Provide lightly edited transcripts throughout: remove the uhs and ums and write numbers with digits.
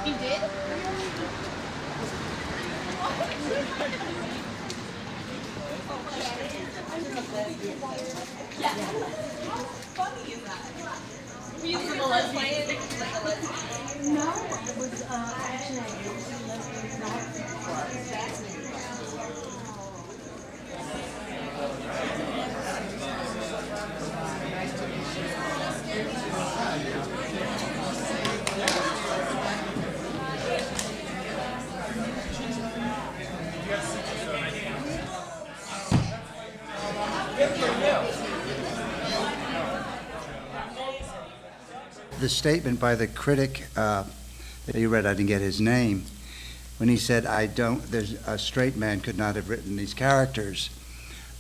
You did? Yeah. How funny is that? Were you a lesbian? No, it was actually The statement by the critic that you read, I didn't get his name, when he said, there's a straight man could not have written these characters.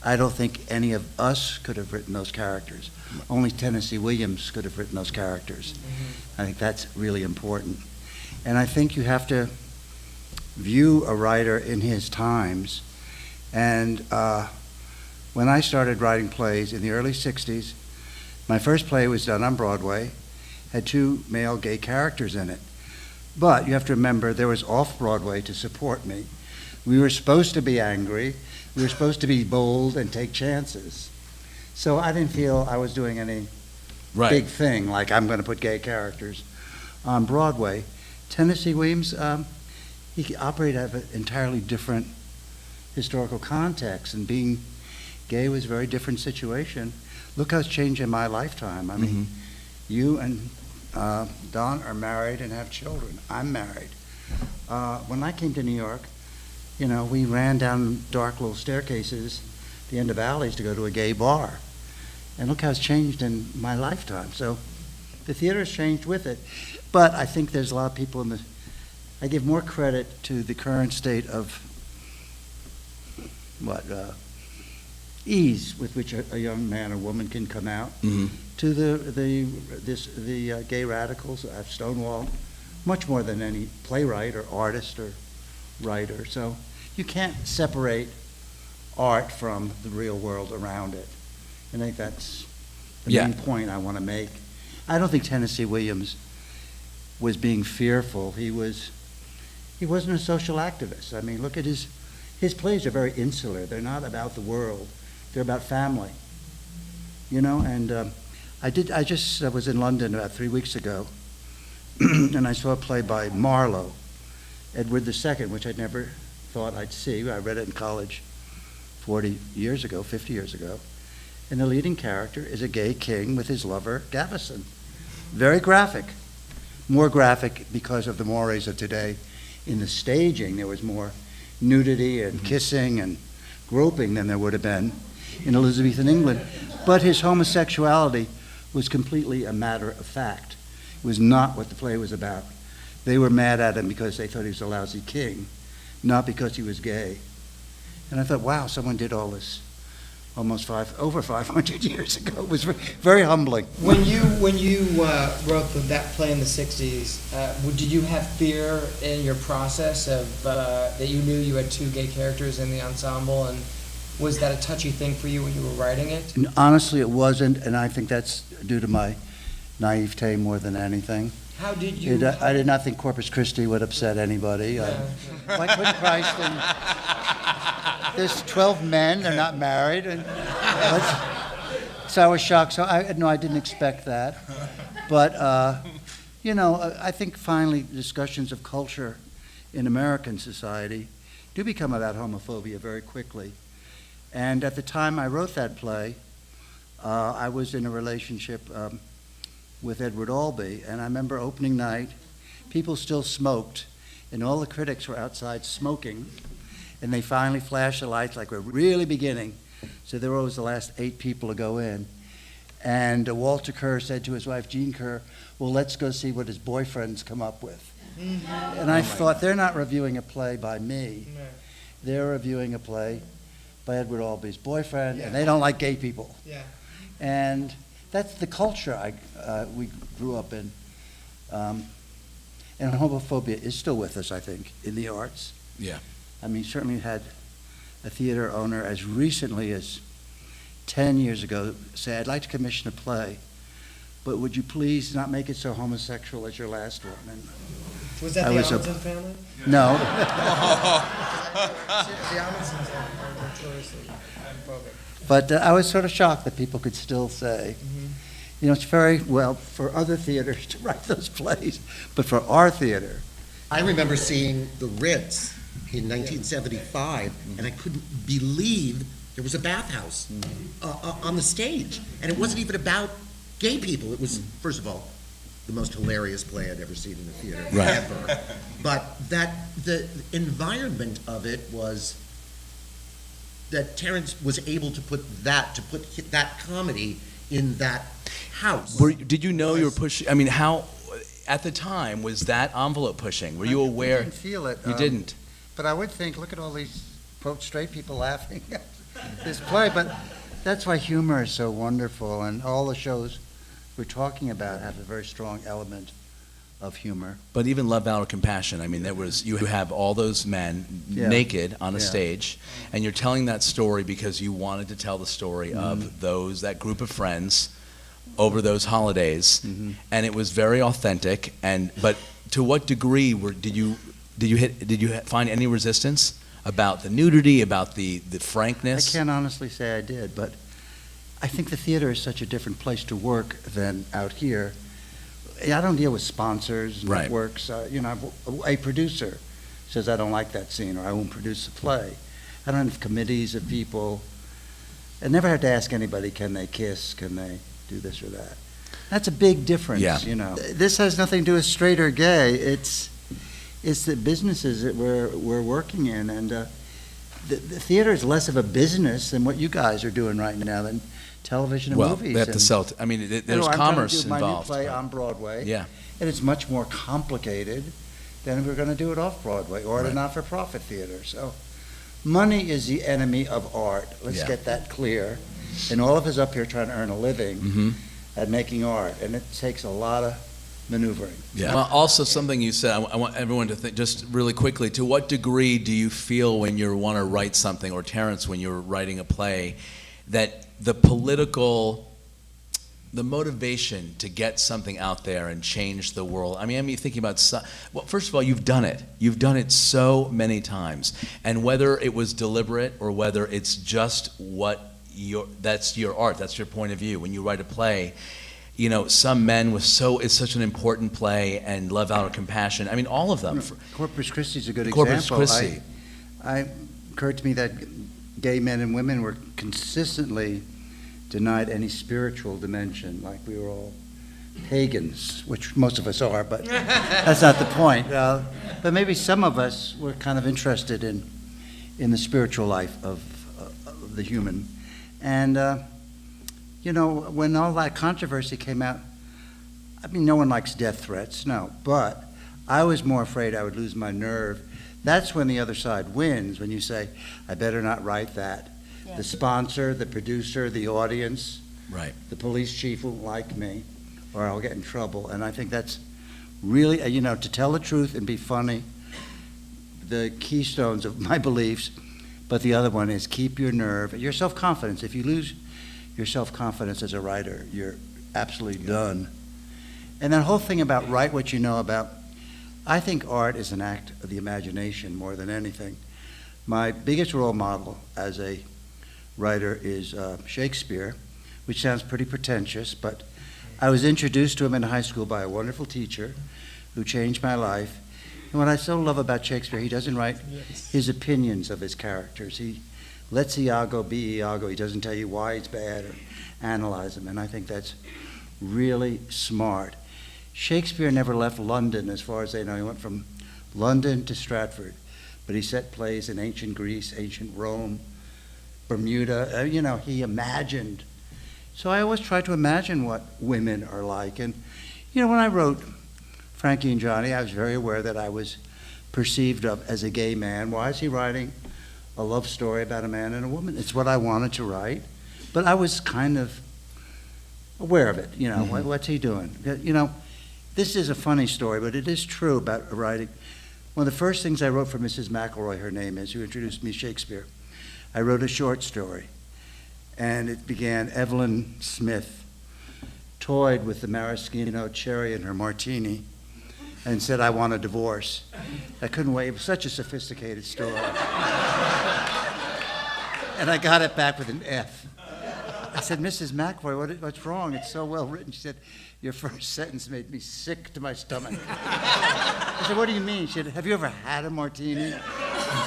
I don't think any of us could have written those characters. Only Tennessee Williams could have written those characters. I think that's really important. And I think you have to view a writer in his times. And when I started writing plays in the early 60s, my first play was done on Broadway, had 2 male gay characters in it. But you have to remember, there was off-Broadway to support me. We were supposed to be angry. We were supposed to be bold and take chances. So I didn't feel I was doing any big thing, like I'm going to put gay characters on Broadway. Tennessee Williams, he operated out of an entirely different historical context, and being gay was a very different situation. Look how it's changed in my lifetime. I mean, you and Don are married and have children. I'm married. When I came to New York, you know, we ran down dark little staircases, the end of alleys, to go to a gay bar. And look how it's changed in my lifetime. So the theater has changed with it. But I think there's a lot of people I give more credit to the current state of ease with which a young man or woman can come out, to the gay radicals at Stonewall, much more than any playwright or artist or writer. So you can't separate art from the real world around it. And I think that's the main point I want to make. I don't think Tennessee Williams was being fearful. He wasn't a social activist. I mean, look at his plays are very insular. They're not about the world. They're about family. You know, and I just was in London about 3 weeks ago, and I saw a play by Marlowe, Edward II, which I'd never thought I'd see. I read it in college 50 years ago. And the leading character is a gay king with his lover, Gaveston. Very graphic. More graphic because of the mores of today. In the staging, there was more nudity and kissing and groping than there would have been in Elizabethan England. But his homosexuality was completely a matter of fact. It was not what the play was about. They were mad at him because they thought he was a lousy king, not because he was gay. And I thought, wow, someone did all this over 500 years ago. It was very humbling. When you wrote that play in the 60s, did you have fear in your process of that you knew you had 2 gay characters in the ensemble, and was that a touchy thing for you when you were writing it? And honestly, it wasn't, and I think that's due to my naivete more than anything. How did you? I did not think Corpus Christi would upset anybody. Why couldn't Christ there's 12 men, they're not married, and so I was shocked. So I didn't expect that. But, you know, I think finally discussions of culture in American society do become about homophobia very quickly. And at the time I wrote that play, I was in a relationship with Edward Albee, and I remember opening night, people still smoked, and all the critics were outside smoking, and they finally flashed the lights like we're really beginning. So they were always the last 8 people to go in. And Walter Kerr said to his wife, Jean Kerr, well, let's go see what his boyfriends come up with. And I thought, they're not reviewing a play by me. They're reviewing a play by Edward Albee's boyfriend, and they don't like gay people. And that's the culture we grew up in. And homophobia is still with us, I think, in the arts. Yeah. I mean, certainly had a theater owner as recently as 10 years ago say, I'd like to commission a play but would you please not make it so homosexual as your last one? And Was that I the was a- Amundsen family? no, The Amundsens are notoriously homophobic. but I was sort of shocked that people could still say, you know, it's very well for other theaters to write those plays, but for our theater, I remember seeing The Ritz in 1975, and I couldn't believe there was a bathhouse on the stage. And it wasn't even about gay people. It was, first of all, the most hilarious play I'd ever seen in the theater, ever. But the environment of it was that Terrence was able to put that comedy in that house. Did you know you were pushing? I mean, how at the time was that envelope pushing? Were you I aware? didn't feel it. You didn't. But I would think, look at all these quote straight people laughing at this play. But that's why humor is so wonderful, and all the shows we're talking about have a very strong element of humor. But even Love, Valor, Compassion. I mean, you have all those men Yeah. naked on a Yeah. stage, and you're telling that story because you wanted to tell the story of that group of friends over those holidays, and it was very authentic. But to what degree did you find any resistance about the nudity, about the I frankness? can't honestly say I did, but I think the theater is such a different place to work than out here. I don't deal with sponsors, Right. networks. You know, a producer says, I don't like that scene, or I won't produce the play. I don't have committees of people. I never had to ask anybody, can they kiss, can they do this or that? That's a big difference, Yeah. you know. This has nothing to do with straight or gay. It's the businesses that we're working in, and the theater is less of a business than what you guys are doing right now, than television and Well, movies. they have to and- sell. I mean, You there's know, I'm trying to commerce do my involved. new play but- on Broadway, Yeah. and it's much more complicated than if we're going to do it off Broadway or at a Right. not-for-profit theater. So, money is the enemy of art. Let's Yeah. get that clear. And all of us up here trying to earn a living Mhm. at making art, and it takes a lot of maneuvering. Yeah. Well, also something you said, I want everyone to think just really quickly, to what degree do you feel when you want to write something, or Terrence, when you're writing a play, that the motivation to get something out there and change the world? I mean, I'm thinking about, well, first of all, you've done it. You've done it so many times. And whether it was deliberate or whether it's just that's your art, that's your point of view. When you write a play, you know, Some Men it's such an important play, and Love, Out of Compassion. I mean, all of them. Corpus Christi is a good Corpus example. Christi. I occurred to me that gay men and women were consistently denied any spiritual dimension, like we were all pagans, which most of us are, but that's not the point. But maybe some of us were kind of interested in the spiritual life of the human. And, you know, when all that controversy came out, I mean, no one likes death threats, no, but I was more afraid I would lose my nerve. That's when the other side wins, when you say, I better not write that. Yeah. The sponsor, the producer, the audience, Right. the police chief won't like me, or I'll get in trouble. And I think that's really, you know, to tell the truth and be funny, the keystones of my beliefs. But the other one is keep your nerve, your self-confidence. If you lose your self-confidence as a writer, you're absolutely done. And that whole thing about write what you know about, I think art is an act of the imagination more than anything. My biggest role model as a writer is Shakespeare, which sounds pretty pretentious, but I was introduced to him in high school by a wonderful teacher who changed my life. And what I so love about Shakespeare, he doesn't write his opinions of his characters. He lets Iago be Iago. He doesn't tell you why he's bad or analyze him, and I think that's really smart. Shakespeare never left London, as far as they know. He went from London to Stratford, but he set plays in ancient Greece, ancient Rome, Bermuda. You know, he imagined. So I always try to imagine what women are like. And, you know, when I wrote Frankie and Johnny, I was very aware that I was perceived of as a gay man. Why is he writing a love story about a man and a woman? It's what I wanted to write, but I was kind of aware of it. You know, what's he doing? You know, this is a funny story, but it is true about writing. One of the first things I wrote for Mrs. McElroy, her name is, who introduced me to Shakespeare, I wrote a short story, and it began, Evelyn Smith toyed with the maraschino cherry in her martini and said, "I want a divorce." I couldn't wait. It was such a sophisticated story. And I got it back with an F. I said, "Mrs. McAvoy, what's wrong? It's so well written." She said, "Your first sentence made me sick to my stomach." I said, "What do you mean?" She said, "Have you ever had a martini?"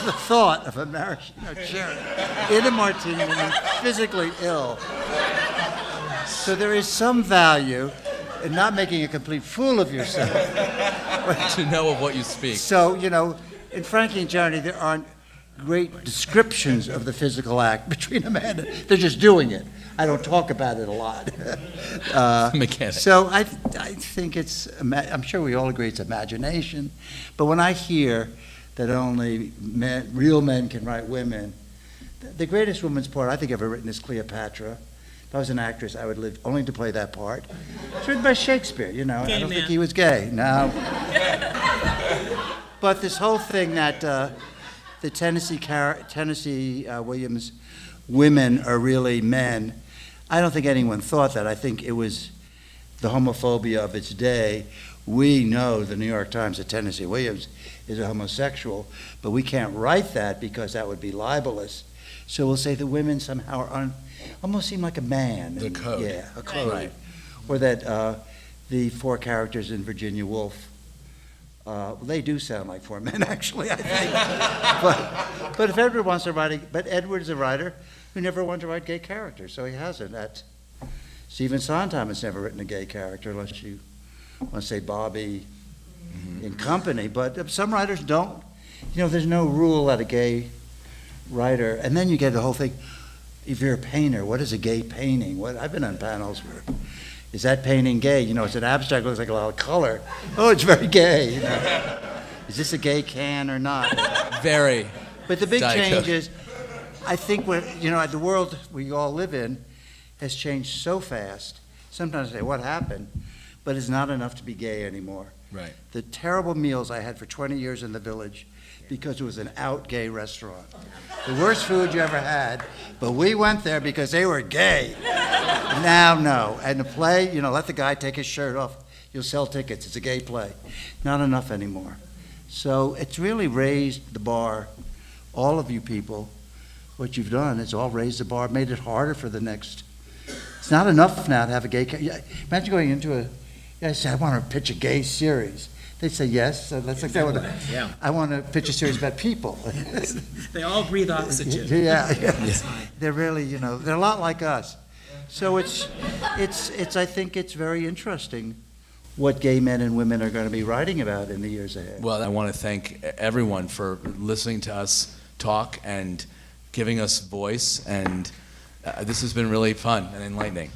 The thought of a maraschino cherry in a martini made me physically ill. So there is some value in not making a complete fool of yourself. To know of what you speak. So, in Frankie and Johnny, there aren't great descriptions of the physical act between a man and they're just doing it. I don't talk about it a lot. Mechanics. So I think I'm sure we all agree it's imagination, but when I hear that only real men can write women, the greatest woman's part I think ever written is Cleopatra. If I was an actress, I would live only to play that part. It's written by Shakespeare, I don't think he was gay. No. But this whole thing that the Tennessee Williams women are really men, I don't think anyone thought that. I think it was the homophobia of its day. We know the New York Times that Tennessee Williams is a homosexual, but we can't write that because that would be libelous. So we'll say the women somehow almost seem like a man. The code. Yeah, a code. Right. Or that the four characters in Virginia Woolf, they do sound like four men, actually, I think. But if Edward wants to write, but Edward is a writer who never wanted to write gay characters, so he hasn't. Stephen Sondheim has never written a gay character, unless you want to say Bobby in Company. But some writers don't. There's no rule that a gay writer, and then you get the whole thing. If you're a painter, what is a gay painting? I've been on panels where, is that painting gay? It's an abstract, looks like a lot of color. Oh, it's very gay. Is this a gay can or not? Very. But the big Diet change Coke. is, I think the world we all live in has changed so fast. Sometimes I say, what happened? But it's not enough to be gay anymore. Right. The terrible meals I had for 20 years in the Village because it was an out gay restaurant. The worst food you ever had, but we went there because they were gay. Now, no. And the play, let the guy take his shirt off. You'll sell tickets. It's a gay play. Not enough anymore. So it's really raised the bar. All of you people, what you've done is all raised the bar, made it harder for the next. It's not enough now to have a gay. Imagine going into I say, I want to pitch a gay series. They say yes. So that's like Yeah. I want to pitch a series about people. They all breathe oxygen. Yeah. They're really, they're a lot like us. So it's. I think it's very interesting what gay men and women are going to be writing about in the years ahead. Well, I want to thank everyone for listening to us talk and giving us voice, and this has been really fun and enlightening.